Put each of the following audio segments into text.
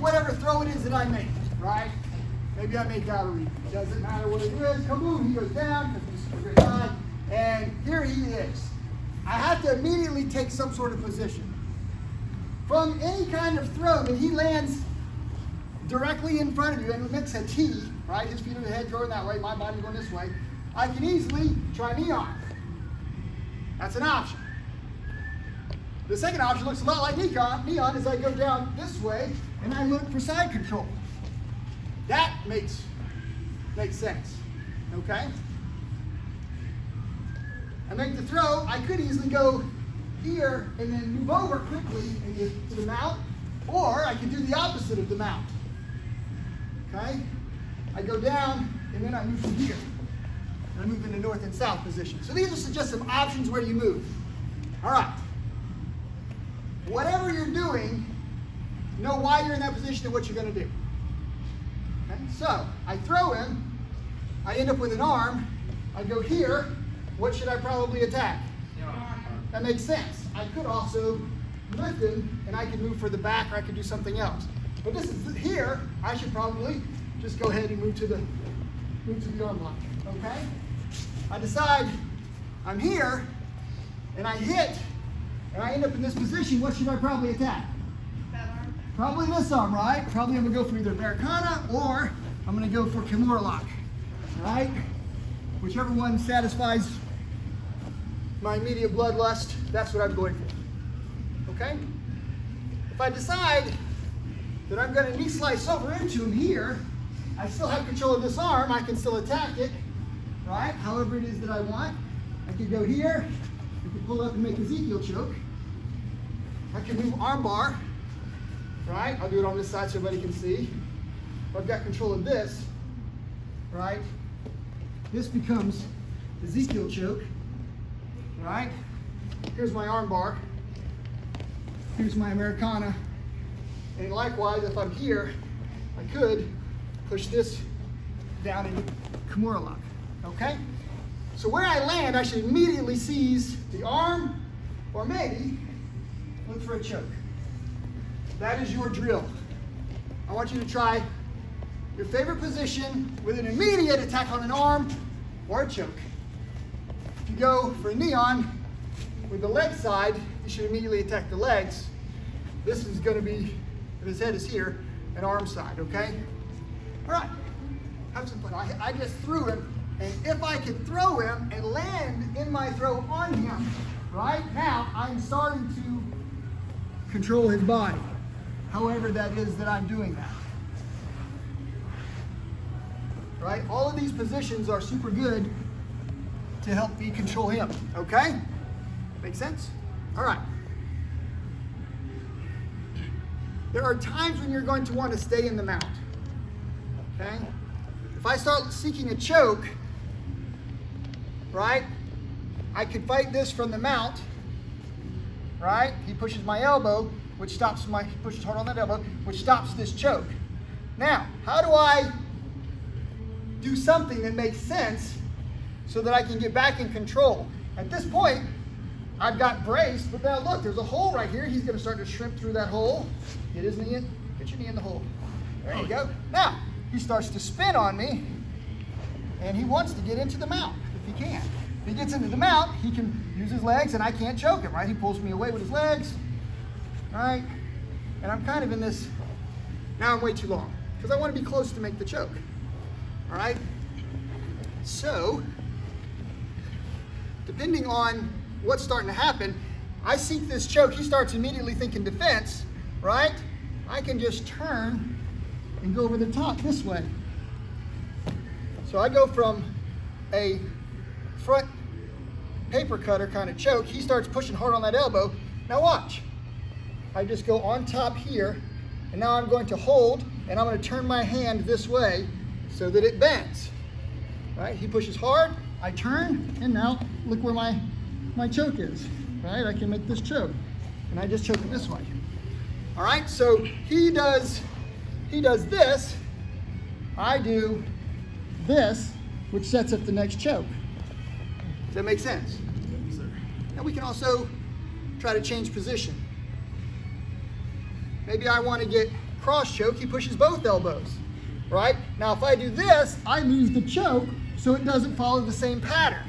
whatever throw it is that I make, right? Maybe I make out a read. Doesn't matter what it is. Kaboom, he goes down because he's a great guy. And here he is. I have to immediately take some sort of position. From any kind of throw that he lands directly in front of you and makes a T, right? His feet are the head going that way, my body going this way. I can easily try knee on. That's an option. The second option looks a lot like knee on as I go down this way and I look for side control. That makes sense, okay? I make the throw. I could easily go here and then move over quickly and get to the mount, or I could do the opposite of the mount, okay? I go down and then I move from here. And I move into north and south position. So these are just some options where you move. All right. Whatever you're doing, know why you're in that position and what you're going to do. Okay? So I throw him. I end up with an arm. I go here. What should I probably attack? That makes sense. I could also lift him and I could move for the back or I could do something else. But this is here. I should probably just go ahead and move to the arm lock. Okay? I decide I'm here and I hit and I end up in this position. What should I probably attack? That arm. Probably this arm, right? Probably I'm gonna go for either Americana or I'm gonna go for Kimura lock, right? Whichever one satisfies my immediate bloodlust, that's what I'm going for, okay? If I decide that I'm gonna knee slice over into him here, I still have control of this arm, I can still attack it, right? However it is that I want. I could go here, I could pull up and make Ezekiel choke. I can move arm bar, right? I'll do it on this side so everybody can see. If I've got control of this, right? This becomes Ezekiel choke, right? Here's my arm bar. Here's my Americana. And likewise, if I'm here, I could push this down in Kimura lock, okay? So where I land, I should immediately seize the arm, or maybe look for a choke. That is your drill. I want you to try your favorite position with an immediate attack on an arm or a choke. If you go for a knee on with the leg side, you should immediately attack the legs. This is going to be, if his head is here, an arm side, okay? All right, have some fun. I just threw him, and if I could throw him and land in my throw on him, right now I'm starting to control his body. However that is that I'm doing that. Right? All of these positions are super good to help me control him, okay? Make sense? All right. There are times when you're going to want to stay in the mount, okay? If I start seeking a choke, right, I could fight this from the mount, right? He pushes my elbow, which stops he pushes hard on that elbow, which stops this choke. Now, how do I do something that makes sense so that I can get back in control? At this point, I've got braced, but now look, there's a hole right here. He's going to start to shrimp through that hole. Get his knee in, get your knee in the hole. There you go. Now, he starts to spin on me, and he wants to get into the mount if he can. If he gets into the mount, he can use his legs, and I can't choke him, right? He pulls me away with his legs, right? And I'm kind of in this, now I'm way too long, because I want to be close to make the choke, all right? So, depending on what's starting to happen, I seek this choke, he starts immediately thinking defense, right? I can just turn and go over the top this way. So I go from a front paper cutter kind of choke, he starts pushing hard on that elbow. Now watch. I just go on top here, and now I'm going to hold, and I'm going to turn my hand this way so that it bends. Right? He pushes hard, I turn, and now look where my choke is. Right? I can make this choke, and I just choke it this way. All right? So he does this, I do this, which sets up the next choke. Does that make sense? Yes, sir. Now we can also try to change position. Maybe I want to get cross choke, he pushes both elbows, right? Now, if I do this, I lose the choke, so it doesn't follow the same pattern.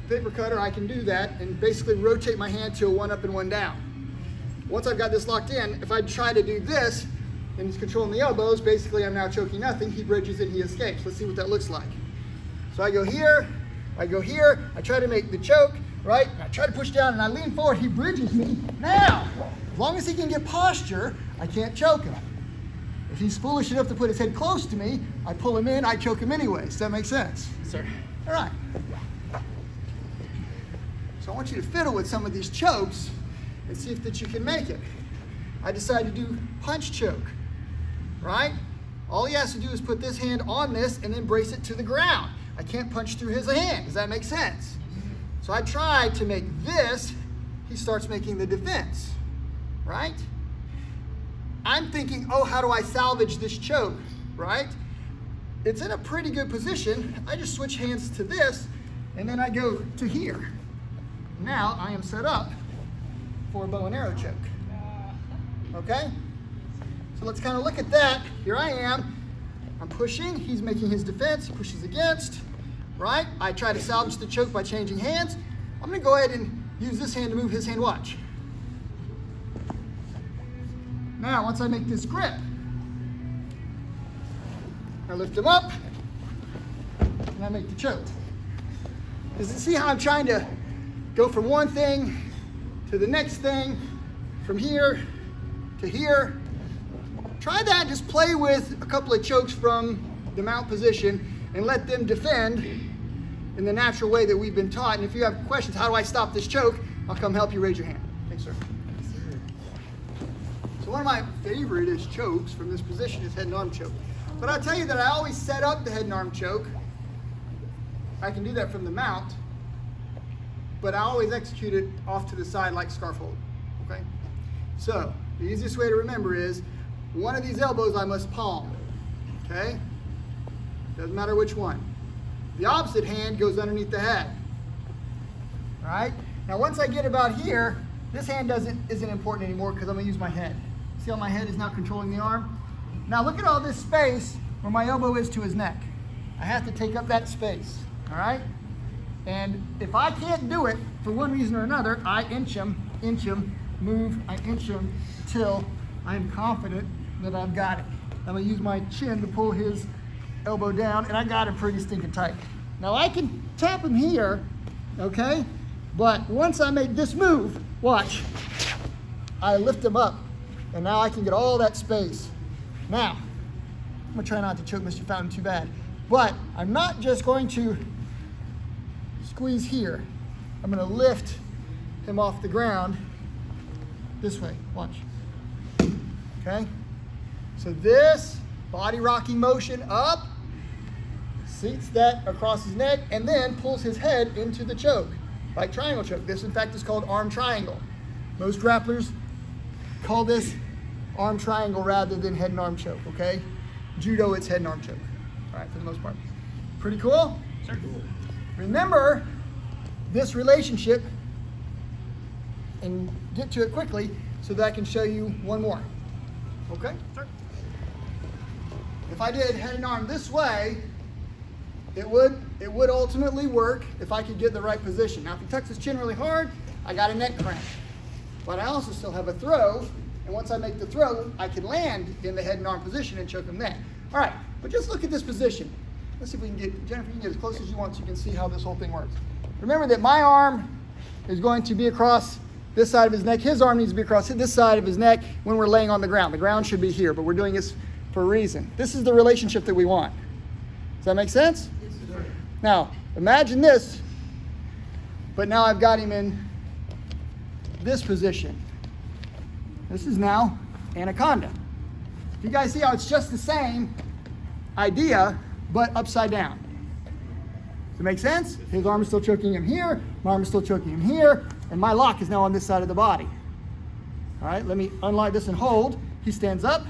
Paper cutter, I can do that and basically rotate my hand to a one up and one down. Once I've got this locked in, if I try to do this and he's controlling the elbows, basically I'm now choking nothing. He bridges and he escapes. Let's see what that looks like. So I go here, I try to make the choke, right? I try to push down and I lean forward, he bridges me. Now, as long as he can get posture, I can't choke him. If he's foolish enough to put his head close to me, I pull him in, I choke him anyway. Does that make sense? Sir. All right. So I want you to fiddle with some of these chokes and see if that you can make it. I decided to do punch choke, right? All he has to do is put this hand on this and then brace it to the ground. I can't punch through his hand. Does that make sense? So I tried to make this, he starts making the defense, right? I'm thinking, oh, how do I salvage this choke, right? It's in a pretty good position. I just switch hands to this and then I go to here. Now I am set up for a bow and arrow choke. Okay? So let's kind of look at that. Here I am. I'm pushing. He's making his defense. He pushes against. Right? I try to salvage the choke by changing hands. I'm going to go ahead and use this hand to move his hand. Watch. Now, once I make this grip, I lift him up and I make the choke. Does it see how I'm trying to go from one thing to the next thing, from here to here? Try that, just play with a couple of chokes from the mount position and let them defend in the natural way that we've been taught. And if you have questions, how do I stop this choke? I'll come help you. Raise your hand. Thanks, sir. So one of my favorite chokes from this position is head and arm choke. But I'll tell you that I always set up the head and arm choke. I can do that from the mount, but I always execute it off to the side like scarf hold, okay? So the easiest way to remember is one of these elbows I must palm, okay? Doesn't matter which one. The opposite hand goes underneath the head, all right? Now once I get about here, this hand isn't important anymore because I'm gonna use my head. See how my head is now controlling the arm? Now look at all this space where my elbow is to his neck. I have to take up that space, all right? And if I can't do it for one reason or another, I inch him, move, I inch him till I'm confident that I've got it. I'm gonna use my chin to pull his elbow down and I got him pretty stinking tight. Now I can tap him here, okay? But once I make this move, watch, I lift him up and now I can get all that space. Now, I'm gonna try not to choke Mr. Fountain too bad, but I'm not just going to squeeze here. I'm gonna lift him off the ground this way, watch. Okay? So this body rocking motion up, seats that across his neck, and then pulls his head into the choke, like triangle choke. This, in fact, is called arm triangle. Most grapplers call this arm triangle rather than head and arm choke, okay? Judo, it's head and arm choke, all right, for the most part. Pretty cool? Sure. Remember this relationship and get to it quickly so that I can show you one more, okay? Sure. If I did head and arm this way, it would ultimately work if I could get the right position. Now, if he tucks his chin really hard, I got a neck cramp. But I also still have a throw, and once I make the throw, I can land in the head and arm position and choke him then. All right, but just look at this position. Let's see if we can get, Jennifer, you can get as close as you want so you can see how this whole thing works. Remember that my arm is going to be across this side of his neck. His arm needs to be across this side of his neck when we're laying on the ground. The ground should be here, but we're doing this for a reason. This is the relationship that we want. Does that make sense? Yes, sir. Now, imagine this, but now I've got him in this position. This is now anaconda. You guys see how it's just the same idea, but upside down? Does it make sense? His arm is still choking him here, my arm is still choking him here, and my lock is now on this side of the body. All right, let me unlock this and hold. He stands up,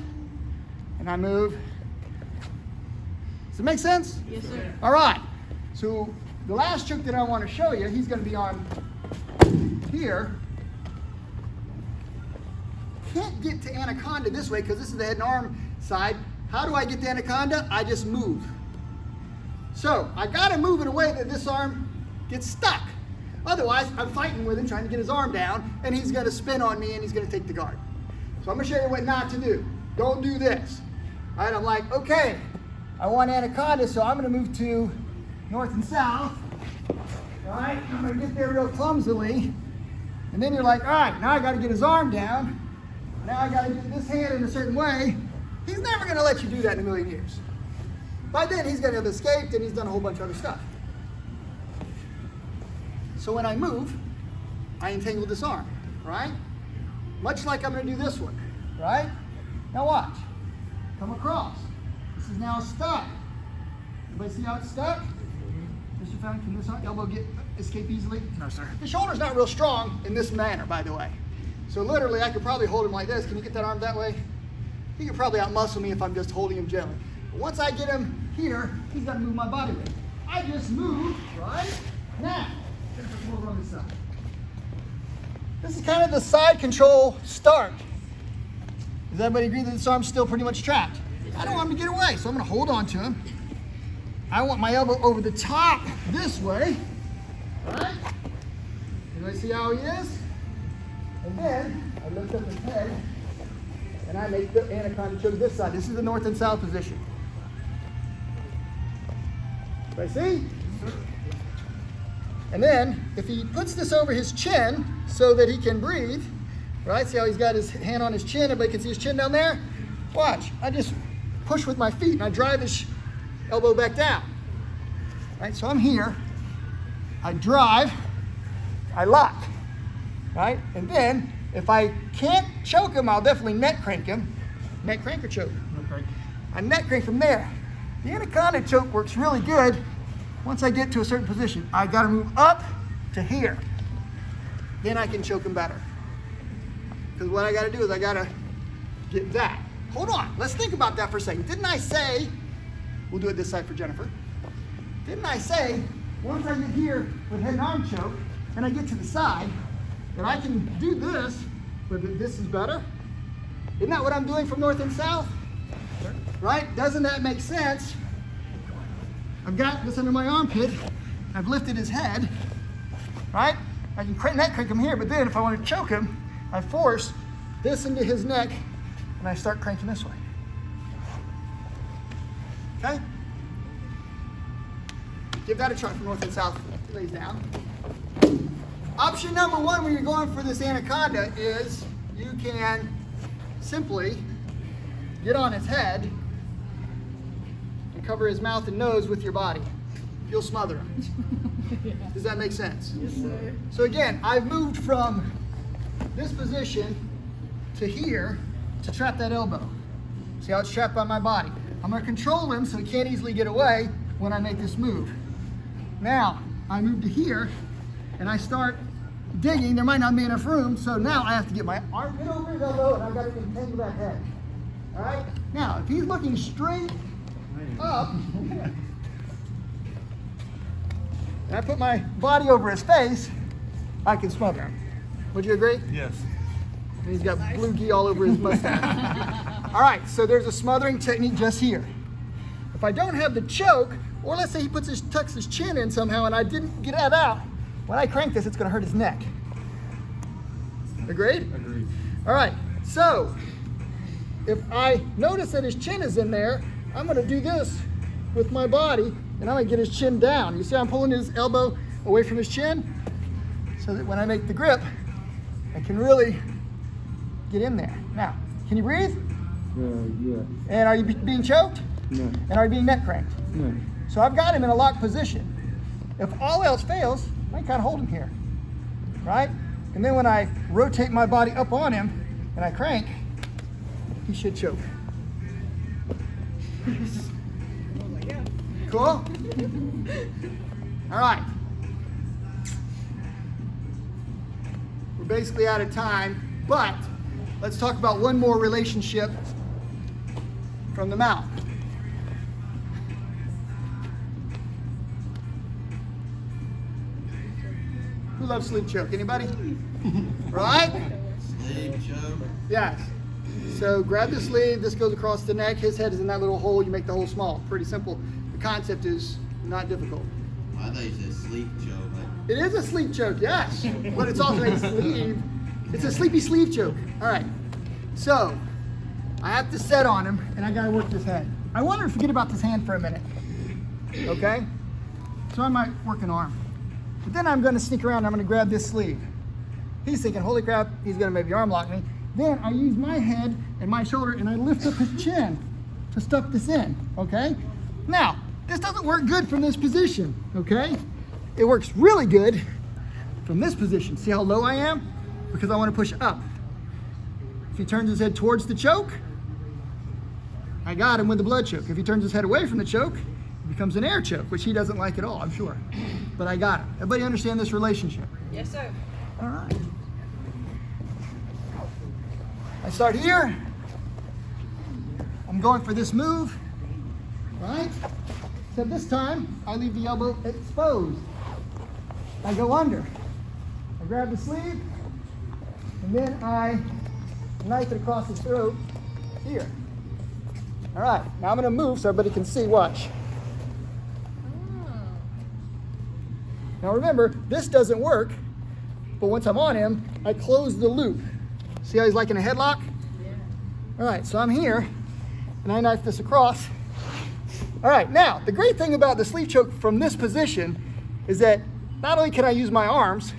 and I move. Does it make sense? Yes, sir. All right, so the last trick that I want to show you, he's going to be on here. can't get to anaconda this way because this is the head and arm side. How do I get to anaconda? I just move. So I gotta move in a way that this arm gets stuck. Otherwise, I'm fighting with him, trying to get his arm down, and he's gonna spin on me and he's gonna take the guard. So I'm gonna show you what not to do. Don't do this. All right, I'm like, okay, I want anaconda, so I'm gonna move to north and south. All right, I'm gonna get there real clumsily. And then you're like, all right, now I gotta get his arm down. Now I gotta get this hand in a certain way. He's never gonna let you do that in a million years. By then, he's gonna have escaped and he's done a whole bunch of other stuff. So when I move, I entangle this arm, right? Much like I'm gonna do this one, right? Now watch, come across. This is now stuck. Everybody see how it's stuck? Mr. Fountain, can this elbow escape easily? No, sir. The shoulder's not real strong in this manner, by the way. So literally, I could probably hold him like this. Can you get that arm that way? He could probably outmuscle me if I'm just holding him gently. But once I get him here, he's got to move my body weight. I just move, right? Now, let's put over on this side. This is kind of the side control start. Does everybody agree that this arm's still pretty much trapped? I don't want him to get away, so I'm going to hold on to him. I want my elbow over the top this way. All right? Everybody see how he is? And then I lift up his head and I make the anaconda choke this side. This is the north and south position. Everybody see? And then if he puts this over his chin so that he can breathe, right? See how he's got his hand on his chin? Everybody can see his chin down there? Watch. I just push with my feet and I drive his elbow back down. Right, so I'm here, I drive, I lock, right? And then if I can't choke him, I'll definitely neck crank him. Neck crank or choke? Neck crank. I neck crank from there. The anaconda choke works really good once I get to a certain position. I gotta move up to here. Then I can choke him better. Because what I gotta do is I gotta get that. Hold on, let's think about that for a second. Didn't I say, we'll do it this side for Jennifer. Didn't I say, once I get here with head and arm choke, and I get to the side, that I can do this, but this is better? Isn't that what I'm doing from north and south? Right? Doesn't that make sense? I've got this under my armpit. I've lifted his head, right? I can neck crank him here, but then if I want to choke him, I force this into his neck, and I start cranking this way. Okay? Give that a try from north and south. Lays down. Option number one when you're going for this anaconda is you can simply get on his head and cover his mouth and nose with your body. You'll smother him. Does that make sense? Yes, sir. So again, I've moved from this position to here to trap that elbow. See how it's trapped by my body? I'm going to control him so he can't easily get away when I make this move. Now, I move to here, and I start digging. There might not be enough room, so now I have to get my armpit over his elbow, and I've got to entangle that head. All right? Now, if he's looking straight up, and I put my body over his face, I can smother him. Would you agree? Yes. And he's got blue gi all over his mustache. All right, so there's a smothering technique just here. If I don't have the choke, or let's say he tucks his chin in somehow and I didn't get that out, when I crank this, it's gonna hurt his neck. Agreed? Agreed. All right, so if I notice that his chin is in there, I'm gonna do this with my body and I'm gonna get his chin down. You see I'm pulling his elbow away from his chin so that when I make the grip, I can really get in there. Now, can you breathe? Yeah. And are you being choked? No. And are you being neck cranked? No. So I've got him in a locked position. If all else fails, I can kind of hold him here, right? And then when I rotate my body up on him and I crank, he should choke. Cool? All right. We're basically out of time, but let's talk about one more relationship from the mouth. Who loves sleep choke? Anybody? Right? sleeve choke. Yes. So grab the sleeve, this goes across the neck, his head is in that little hole, you make the hole small. Pretty simple. The concept is not difficult. I thought you said sleeve choke. It is a sleeve choke, yes, but it's also a sleeve. It's a sleepy sleeve choke. All right, so I have to set on him, and I gotta work this head. I want to forget about this hand for a minute, okay? So I might work an arm, but then I'm gonna sneak around and I'm gonna grab this sleeve. He's thinking, holy crap, he's gonna maybe arm lock me. Then I use my head and my shoulder, and I lift up his chin to stuff this in, okay? Now, this doesn't work good from this position, okay? It works really good from this position. See how low I am? Because I want to push up. If he turns his head towards the choke, I got him with the blood choke. If he turns his head away from the choke, it becomes an air choke, which he doesn't like at all, I'm sure. But I got him. Everybody understand this relationship? Yes, sir. All right. I start here. I'm going for this move, right? Except this time, I leave the elbow exposed. I go under. I grab the sleeve, and then I knife it across his throat here. All right, now I'm gonna move so everybody can see, watch. Now remember, this doesn't work, but once I'm on him, I close the loop. See how he's like in a headlock? Yeah. All right, so I'm here, and I knife this across. All right, now, the great thing about the sleeve choke from this position is that not only can I use my arms,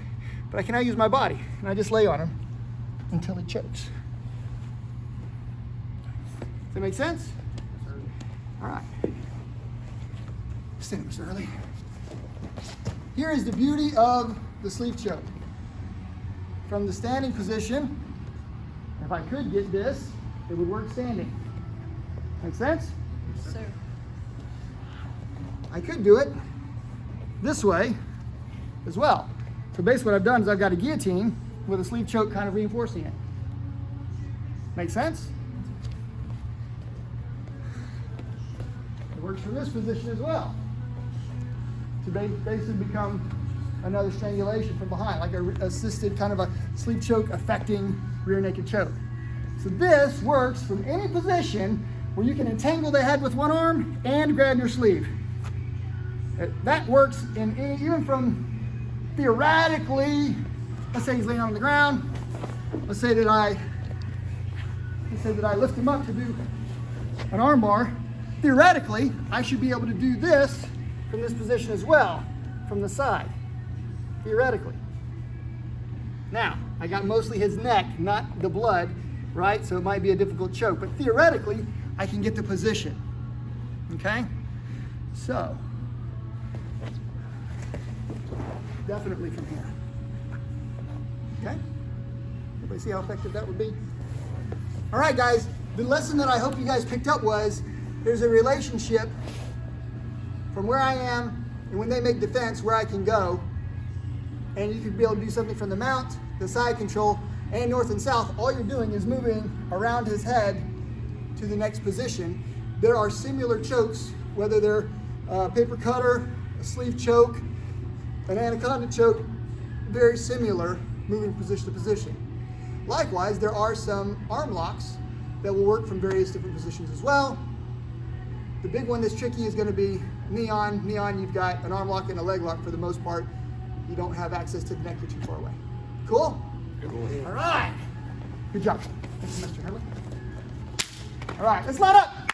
but I can now use my body, and I just lay on him until he chokes. Does that make sense? All right. Stand up, Mr. Early. Here is the beauty of the sleeve choke. From the standing position, if I could get this, it would work standing. Make sense? Yes, sir. I could do it this way as well. So basically what I've done is I've got a guillotine with a sleeve choke kind of reinforcing it. Make sense? It works from this position as well. To basically become another strangulation from behind, like a assisted kind of a sleeve choke affecting rear naked choke. So this works from any position where you can entangle the head with one arm and grab your sleeve. That works in even from theoretically, let's say he's laying on the ground. Let's say that I lift him up to do an arm bar. Theoretically, I should be able to do this from this position as well, from the side. Theoretically. Now, I got mostly his neck, not the blood, right? So it might be a difficult choke, but theoretically, I can get the position. Okay? So, definitely from here. Okay? Everybody see how effective that would be? All right, guys, the lesson that I hope you guys picked up was there's a relationship from where I am and when they make defense, where I can go. And you could be able to do something from the mount, the side control, and north and south. All you're doing is moving around his head to the next position. There are similar chokes, whether they're a paper cutter, a sleeve choke, an anaconda choke, very similar, moving position to position. Likewise, there are some arm locks that will work from various different positions as well. The big one that's tricky is going to be neon. Neon, you've got an arm lock and a leg lock for the most part. You don't have access to the neck, you're too far away. Cool? Cool. All right. Good job. Thank you, Mr. Hurley. All right, let's line up.